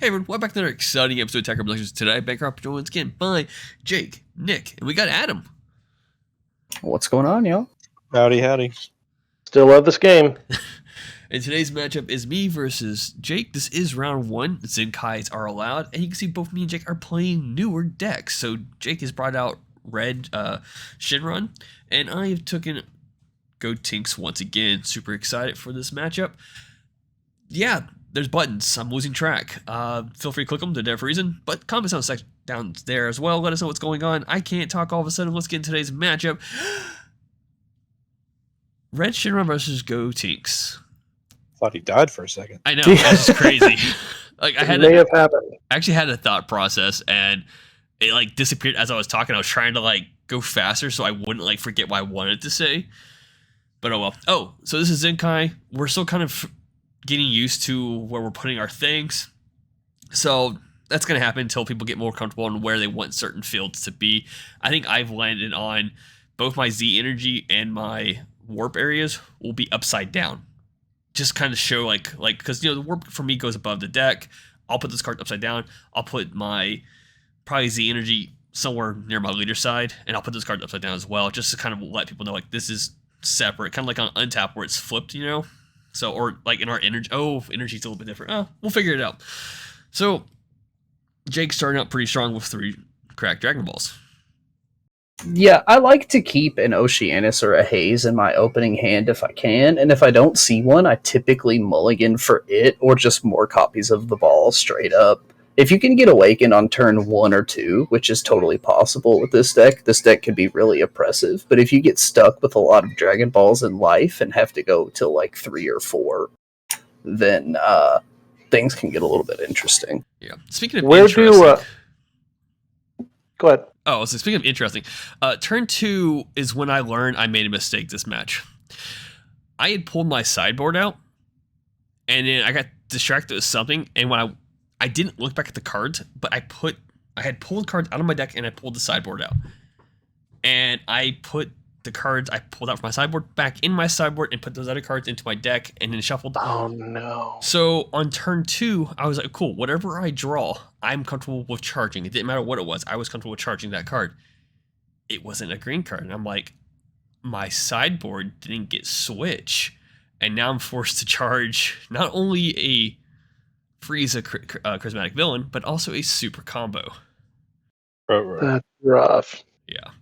Hey everyone, welcome back to another exciting episode of Tech Revelations. Today, Bankrupt joined again by Jake, Nick, and we got Adam. What's going on, y'all? Howdy, howdy. Still love this game. And today's matchup is me versus Jake. This is round one. Zenkais are allowed, and you can see both me and Jake are playing newer decks. So Jake has brought out Red Shenron, and I have taken Gotenks once again. Super excited for this matchup. Yeah, there's buttons. I'm losing track. Feel free to click them. They're there for a reason. But comments down there as well. Let us know what's going on. I can't talk all of a sudden. Let's get into today's matchup. Red Shenron versus Gotenks. Thought he died for a second. I know. That's just crazy. Like I actually had a thought process, and it disappeared as I was talking. I was trying to go faster so I wouldn't forget what I wanted to say. But oh well. Oh, so this is Zenkai. We're still kind of getting used to where we're putting our things. So that's going to happen until people get more comfortable on where they want certain fields to be. I think I've landed on both my Z energy and my warp areas will be upside down. Just kind of show because the warp for me goes above the deck. I'll put this card upside down. I'll put my probably Z energy somewhere near my leader side, and I'll put this card upside down as well, just to kind of let people know this is separate, kind of like on Untap where it's flipped, So, or in our energy. Oh, energy's a little bit different. Oh, we'll figure it out. So, Jake's starting out pretty strong with 3 cracked Dragon Balls. Yeah, I like to keep an Oceanus or a Haze in my opening hand if I can, and if I don't see one, I typically mulligan for it or just more copies of the ball straight up. If you can get Awakened on turn 1 or 2, which is totally possible with this deck can be really oppressive. But if you get stuck with a lot of Dragon Balls in life and have to go till 3 or 4, then things can get a little bit interesting. Yeah. Speaking of interesting... Go ahead. Oh, so speaking of interesting, turn 2 is when I learned I made a mistake this match. I had pulled my sideboard out, and then I got distracted with something, and when I didn't look back at the cards, but I had pulled cards out of my deck and I pulled the sideboard out. And I put the cards I pulled out from my sideboard back in my sideboard and put those other cards into my deck and then shuffled. Oh no. So on turn 2, I was like, cool, whatever I draw, I'm comfortable with charging. It didn't matter what it was. I was comfortable with charging that card. It wasn't a green card. And I'm like, my sideboard didn't get switch. And now I'm forced to charge not only a freeze a charismatic villain, but also a super combo. That's rough. Yeah.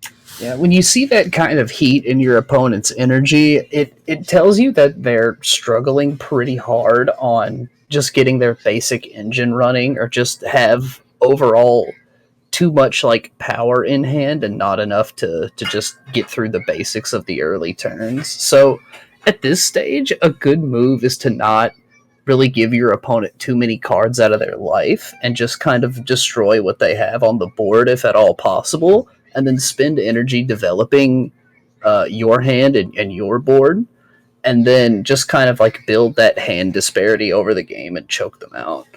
Yeah, when you see that kind of heat in your opponent's energy, it tells you that they're struggling pretty hard on just getting their basic engine running, or just have overall too much power in hand and not enough to just get through the basics of the early turns. So at this stage, a good move is to not really give your opponent too many cards out of their life and just kind of destroy what they have on the board if at all possible, and then spend energy developing your hand and your board, and then just kind of build that hand disparity over the game and choke them out.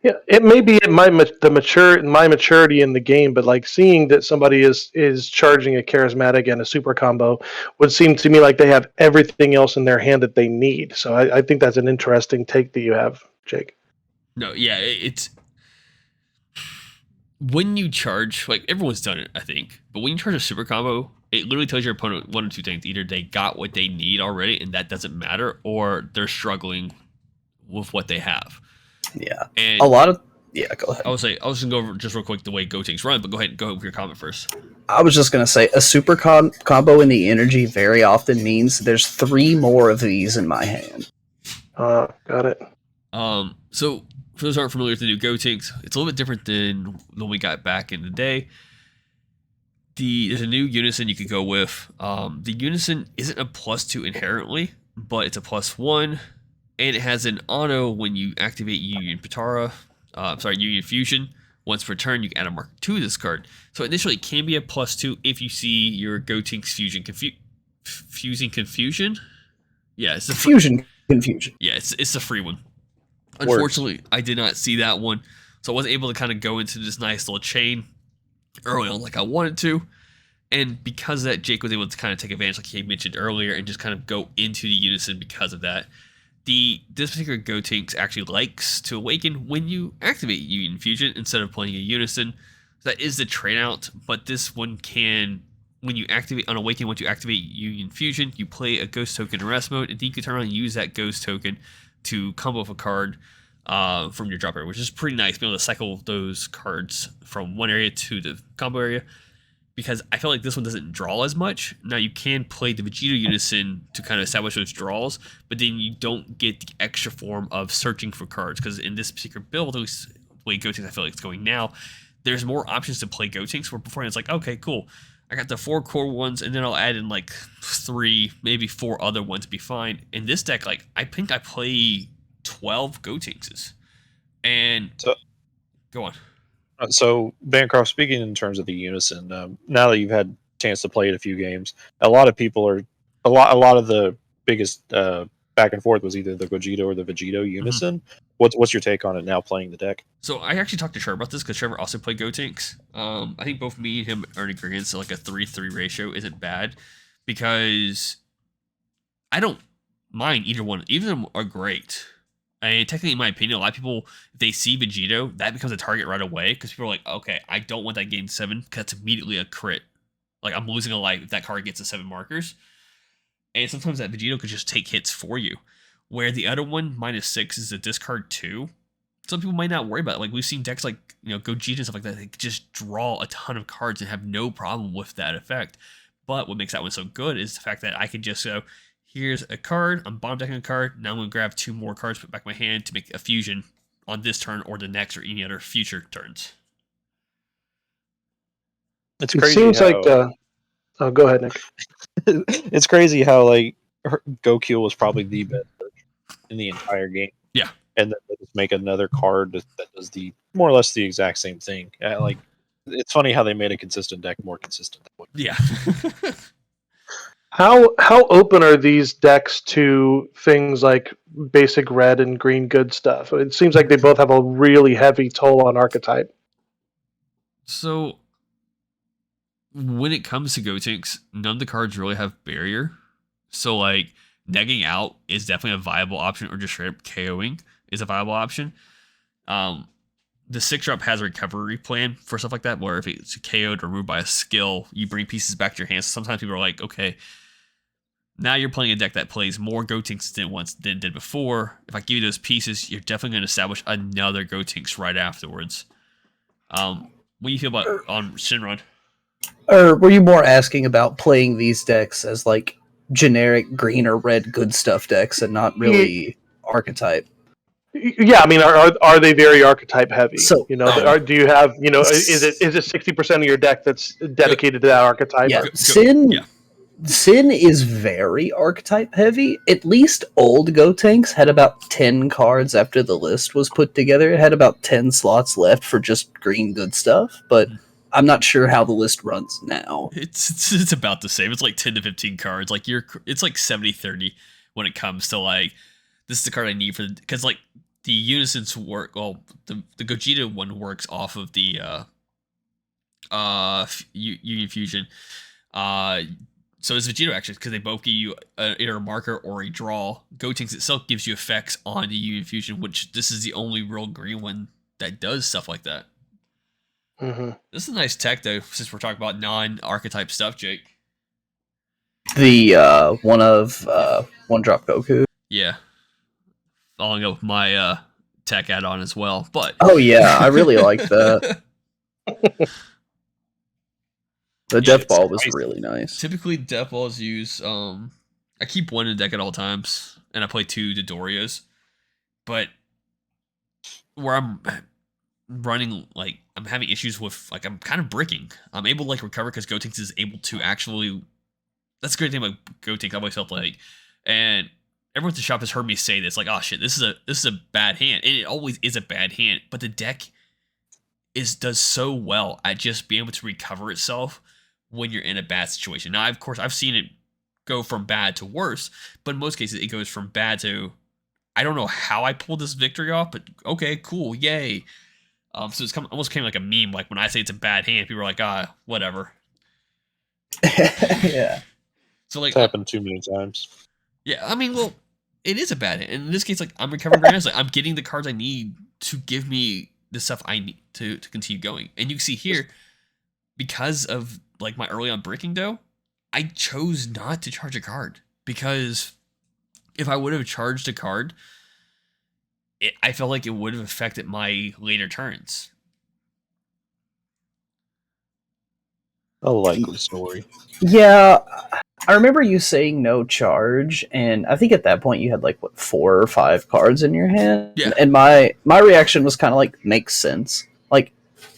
Yeah, it may be my maturity in the game, but seeing that somebody is charging a charismatic and a super combo would seem to me like they have everything else in their hand that they need. So I think that's an interesting take that you have, Jake. No, yeah, it's when you charge, everyone's done it, I think, but when you charge a super combo, it literally tells your opponent one or two things. Either they got what they need already and that doesn't matter, or they're struggling with what they have. Yeah. And a lot of... Yeah, go ahead. I was going to go over just real quick the way Gotenks run, but go ahead with your comment first. I was just going to say, a super combo in the energy very often means there's 3 more of these in my hand. Got it. So, for those who aren't familiar with the new Gotenks, it's a little bit different than when we got back in the day. There's a new Unison you could go with. The Unison isn't a +2 inherently, but it's a +1, and it has an auto when you activate Union Fusion. Once per turn, you can add a mark to this card. So initially, it can be a +2 if you see your Gotenks Fusing Confusion. Yeah, it's the Fusion Confusion. Yeah, it's a free one. Unfortunately, I did not see that one, so I wasn't able to kind of go into this nice little chain early on like I wanted to. And because of that, Jake was able to kind of take advantage, like he mentioned earlier, and just kind of go into the Unison because of that. this particular Gotenks actually likes to awaken when you activate Union Fusion instead of playing a Unison. So that is the trade out, but this one can, when you activate on Awaken, once you activate Union Fusion, you play a Ghost token in rest mode, and then you can turn around and use that Ghost token to combo off a card from your drop area, which is pretty nice, being able to cycle those cards from one area to the combo area. Because I feel like this one doesn't draw as much. Now you can play the Vegeta Unison to kind of establish those draws, but then you don't get the extra form of searching for cards. Because in this particular build, at least the way Gotenks I feel like it's going now, there's more options to play Gotenks. Where before it's like, okay, cool, I got the 4 core ones, and then I'll add in like 3, maybe 4 other ones to be fine. In this deck, like I think I play 12 Gotenkses, and go on. So, Bancroft, speaking in terms of the Unison, now that you've had a chance to play it a few games, a lot of people are a lot of the biggest back and forth was either the Gogeta or the Vegito Unison. What's your take on it now playing the deck? So I actually talked to Trevor about this because Trevor also played Gotenks. I think both me and him are in agreement, so like a 3-3 ratio isn't bad, because I don't mind either one. Either of them are great. I mean, technically, in my opinion, a lot of people, if they see Vegito, that becomes a target right away, because people are like, okay, I don't want that gain 7, because that's immediately a crit. Like, I'm losing a life if that card gets to 7 markers. And sometimes that Vegito could just take hits for you. Where the other one, -6, is a discard 2. Some people might not worry about it. Like, we've seen decks like, Gogeta and stuff like that, they just draw a ton of cards and have no problem with that effect. But what makes that one so good is the fact that I can just go, here's a card, I'm bomb decking a card, now I'm going to grab 2 more cards, put back in my hand to make a fusion on this turn or the next or any other future turns. It's It crazy seems how, like oh, go ahead, Nick. it's crazy how like Goku was probably the best in the entire game. Yeah. And then they just make another card that does the more or less the exact same thing. Like, it's funny how they made a consistent deck more consistent. Yeah. How open are these decks to things like basic red and green good stuff? It seems like they both have a really heavy toll on Archetype. So, when it comes to Gotenks, none of the cards really have barrier. So, like, negging out is definitely a viable option, or just straight up KOing is a viable option. The 6-drop has a recovery plan for stuff like that, where if it's KO'd or removed by a skill, you bring pieces back to your hands. So sometimes people are like, okay, now you're playing a deck that plays more Gotenks than did before. If I give you those pieces, you're definitely going to establish another Gotenks right afterwards. What do you feel about on Shenron? Or were you more asking about playing these decks as like generic green or red good stuff decks and not really Archetype? Yeah, I mean, are they very Archetype heavy? So, do you have, is it 60% of your deck that's dedicated to that Archetype? Yeah, Syn is very Archetype heavy. At least old Gotenks had about 10 cards after the list was put together. It had about 10 slots left for just green good stuff, but I'm not sure how the list runs now. It's about the same. It's like 10 to 15 cards. Like it's like 70-30 when it comes to like, this is the card I need for, because like the Unisons work. Well, the Gogeta one works off of the Union Fusion. So it's Vegito actually, because they both give you either a marker or a draw. Gotenks itself gives you effects on the Union Fusion, which this is the only real green one that does stuff like that. Mm-hmm. This is a nice tech though, since we're talking about non-archetype stuff, Jake. The one drop Goku. Yeah. Following up with my tech add-on as well. But oh yeah, I really like that. The Death Ball was really nice. Typically, Death Balls use. I keep one in the deck at all times, and I play 2 Dodorios. But where I'm running, like, I'm having issues with, like, I'm kind of bricking. I'm able to, like, recover because Gotenks is able to actually. That's a great thing about Gotenks. I always felt like, and everyone at the shop has heard me say this, like, oh shit, this is a bad hand, and it always is a bad hand. But the deck does so well at just being able to recover itself when you're in a bad situation. Now, of course, I've seen it go from bad to worse, but in most cases, it goes from bad to, I don't know how I pulled this victory off, but okay, cool, yay. So it's almost came like a meme. Like when I say it's a bad hand, people are like, whatever. Yeah. So like, it's happened too many times. Yeah, I mean, well, it is a bad hand. And in this case, like, I'm recovering grants. Like, I'm getting the cards I need to give me the stuff I need to continue going. And you can see here, because of like my early on breaking though, I chose not to charge a card, because if I would have charged a card, I felt like it would have affected my later turns. A likely story. Yeah, I remember you saying no charge, and I think at that point you had like what 4 or 5 cards in your hand. Yeah. And my reaction was kind of like, makes sense.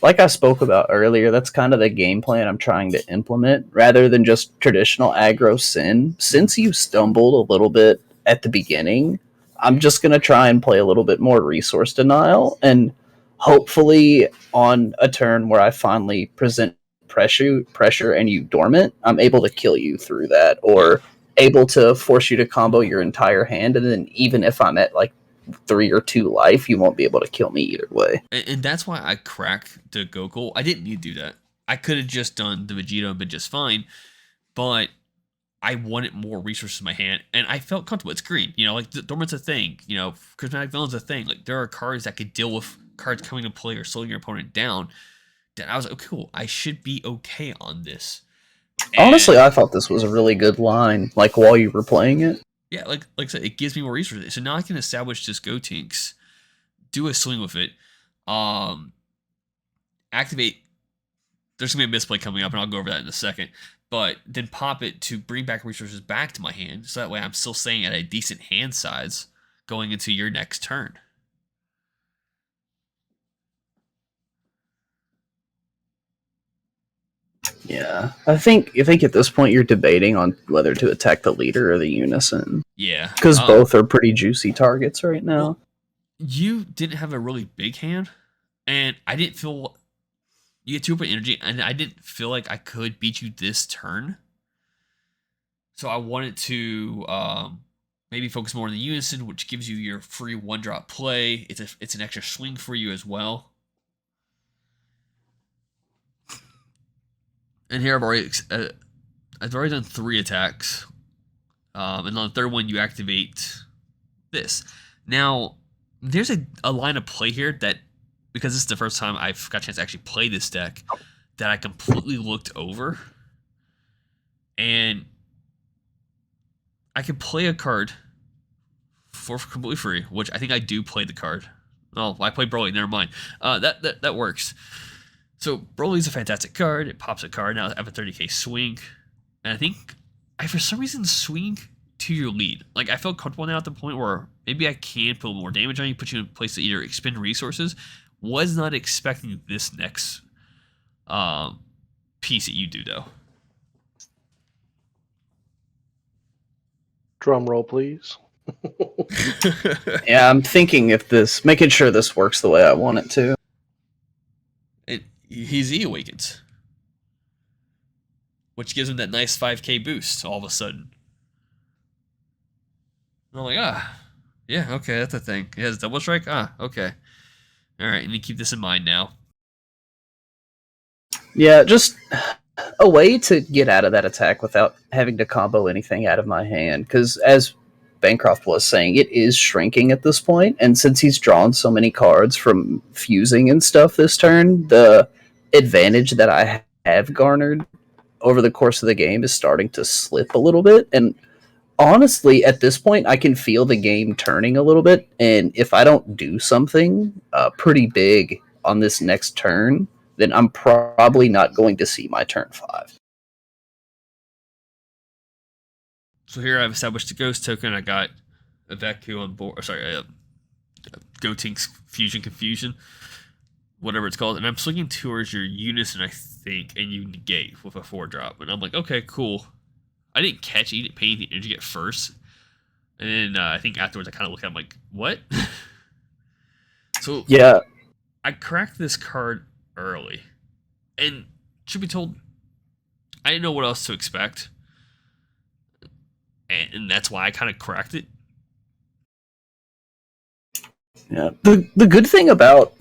Like I spoke about earlier, that's kind of the game plan I'm trying to implement, rather than just traditional aggro Syn. Since you stumbled a little bit at the beginning, I'm just gonna try and play a little bit more resource denial, and hopefully on a turn where I finally present pressure and you dormant, I'm able to kill you through that, or able to force you to combo your entire hand, and then even if I'm at like 3 or 2 life, you won't be able to kill me either way. And that's why I cracked the Gokul. I didn't need to do that. I could have just done the Vegeta and been just fine, but I wanted more resources in my hand, and I felt comfortable. It's green, you know, like Dormant's a thing, you know, Charismatic Villain's a thing. Like, there are cards that could deal with cards coming to play or slowing your opponent down. Then I was like, oh, cool, I should be okay on this. And honestly, I thought this was a really good line, like while you were playing it. yeah, like I said, it gives me more resources. So now I can establish this Gotenks, do a swing with it, activate. There's gonna be a misplay coming up, and I'll go over that in a second. But then pop it to bring back resources back to my hand, so that way I'm still staying at a decent hand size going into your next turn. Yeah, I think at this point you're debating on whether to attack the leader or the Unison. Yeah, Because both are pretty juicy targets right now. Well, you didn't have a really big hand, and I didn't feel you get 2 point energy, and I didn't feel like I could beat you this turn. So I wanted to maybe focus more on the Unison, which gives you your free 1-drop play. It's an extra swing for you as well. And here I've already done 3 attacks, and on the third one you activate this. Now there's a line of play here that, because this is the first time I've got a chance to actually play this deck, that I completely looked over, and I can play a card for completely free, which I think I do play the card. Oh, I play Broly. Never mind. That works. So Broly's a fantastic card. It pops a card. Now I have a 30k swing, and I think I for some reason swing to your lead. Like, I felt comfortable now at the point where maybe I can put more damage on you, put you in a place to either expend resources. Was not expecting this next piece that you do though. Drum roll, please. Yeah, I'm thinking making sure this works the way I want it to. He's E-Awakens, which gives him that nice 5k boost all of a sudden. And I'm like, yeah, okay, that's a thing. He has double strike? Okay. Alright, and you keep this in mind now. Yeah, just a way to get out of that attack without having to combo anything out of my hand, because as Bancroft was saying, it is shrinking at this point, and since he's drawn so many cards from fusing and stuff this turn, the advantage that I have garnered over the course of the game is starting to slip a little bit, and honestly, at this point, I can feel the game turning a little bit, and if I don't do something pretty big on this next turn, then I'm probably not going to see my turn 5. So here I've established the Ghost token. I got a Veku on board. Gotenks Fusion Confusion, whatever it's called. And I'm swinging towards your Unison, I think, and you negate with a 4-drop. And I'm like, okay, cool. I didn't catch it. You didn't pay any energy at first. And then I think afterwards I kind of looked at it, I'm like, what? So yeah, I cracked this card early. And should be told, I didn't know what else to expect. And that's why I kind of cracked it. Yeah. The good thing about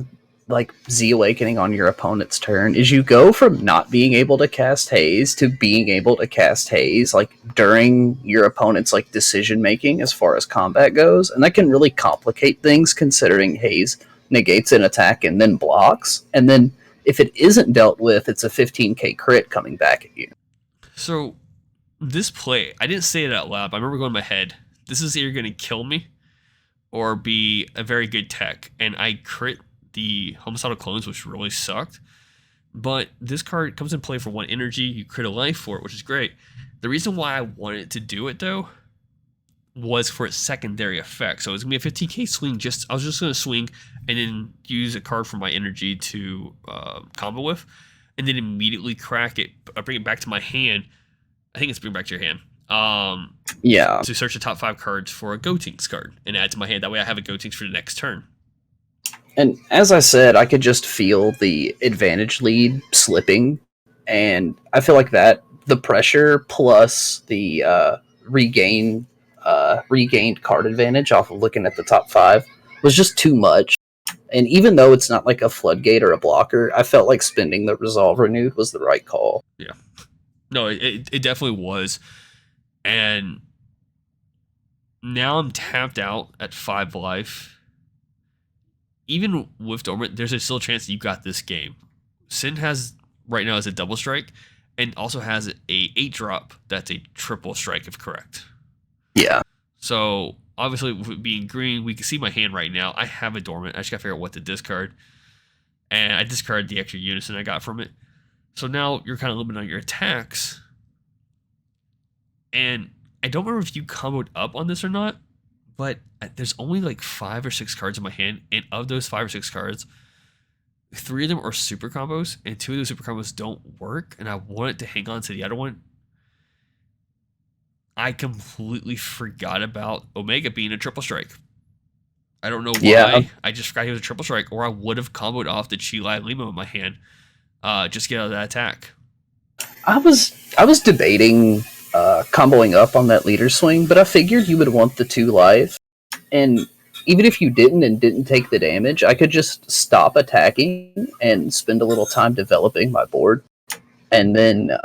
like Z Awakening on your opponent's turn is you go from not being able to cast Haze to being able to cast Haze like during your opponent's like decision making as far as combat goes, and that can really complicate things considering Haze negates an attack and then blocks, and then if it isn't dealt with, it's a 15k crit coming back at you. So this play, I didn't say it out loud, but I remember going in my head, this is either going to kill me or be a very good tech, and I crit the Homicidal Clones, which really sucked. But this card comes in play for 1 energy. You crit a life for it, which is great. The reason why I wanted to do it, though, was for its secondary effect. So it was going to be a 15k swing. I was just going to swing and then use a card from my energy to combo with, and then immediately crack it, bring it back to my hand. I think it's bring it back to your hand. Yeah. To search the top 5 cards for a Gotenks card and add to my hand. That way I have a Gotenks for the next turn. And as I said, I could just feel the advantage lead slipping, and I feel like that the pressure plus the regained card advantage off of looking at the top 5 was just too much. And even though it's not like a floodgate or a blocker, I felt like spending the Resolve Renewed was the right call. Yeah. No, it definitely was. And now I'm tapped out at 5 life. Even with Dormant, there's still a chance that you got this game. Syn has right now is a double strike, and also has a 8-drop that's a triple strike if correct. Yeah. So obviously, with it being green, we can see my hand right now. I have a Dormant. I just gotta figure out what to discard, and I discarded the extra Unison I got from it. So now you're kind of limited on your attacks, and I don't remember if you comboed up on this or not. But there's only like 5 or 6 cards in my hand, and of those 5 or 6 cards, 3 of them are super combos, and 2 of those super combos don't work, and I wanted to hang on to the other one. I completely forgot about Omega being a triple strike. I don't know why. Yeah. I just forgot he was a triple strike, or I would have comboed off the Chi-Lai Lima in my hand, just get out of that attack. I was debating comboing up on that leader swing, but I figured you would want the 2 life, and even if you didn't take the damage, I could just stop attacking and spend a little time developing my board, and then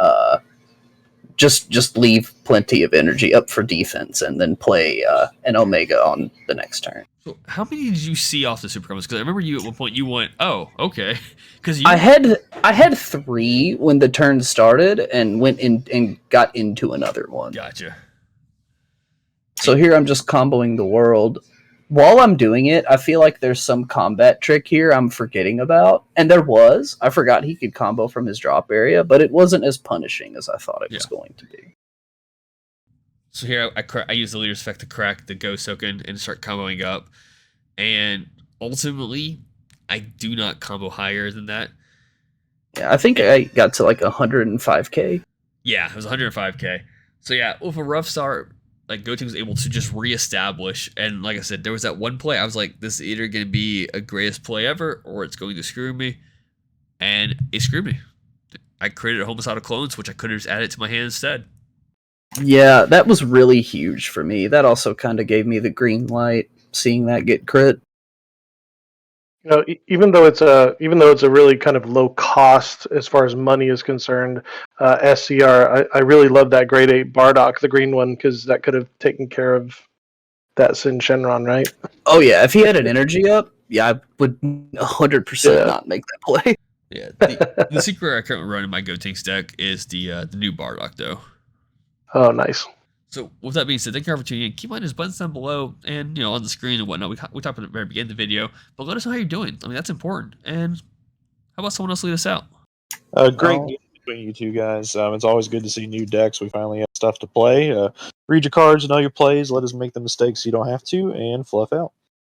just leave plenty of energy up for defense, and then play an Omega on the next turn. So how many did you see off the super combos? Because I remember you at one point you went, oh, okay, because I had 3 when the turn started, and went in and got into another one. Gotcha. So here I'm just comboing the world. While I'm doing it, I feel like there's some combat trick here I'm forgetting about. And there was. I forgot he could combo from his drop area, but it wasn't as punishing as I thought it was going to be. So here I use the leader's effect to crack the Ghost Token and start comboing up. And ultimately, I do not combo higher than that. Yeah, I think I got to like 105k. Yeah, it was 105k. So yeah, with a rough start, like Gotenks was able to just reestablish, and like I said, there was that one play I was like, this is either going to be a greatest play ever, or it's going to screw me, and it screwed me. I created a Homicidal Clones, which I could have just added to my hand instead. Yeah, that was really huge for me. That also kind of gave me the green light, seeing that get crit. You know, even though it's a really kind of low cost as far as money is concerned, SCR, I really love that grade 8 Bardock, the green one, because that could have taken care of that Syn Shenron, right? Oh yeah, if he had an energy up, yeah, I would 100% not make that play. Yeah, the secret I currently run in my Gotenks deck is the new Bardock, though. Oh, nice. So with that being said, thank you for your opportunity. Keep in mind there's buttons down below and on the screen and whatnot. We talked at the very beginning of the video, but let us know how you're doing. I mean, that's important. And how about someone else lead us out? Great game between you two guys. It's always good to see new decks. We finally have stuff to play. Read your cards, know your plays. Let us make the mistakes you don't have to, and fluff out.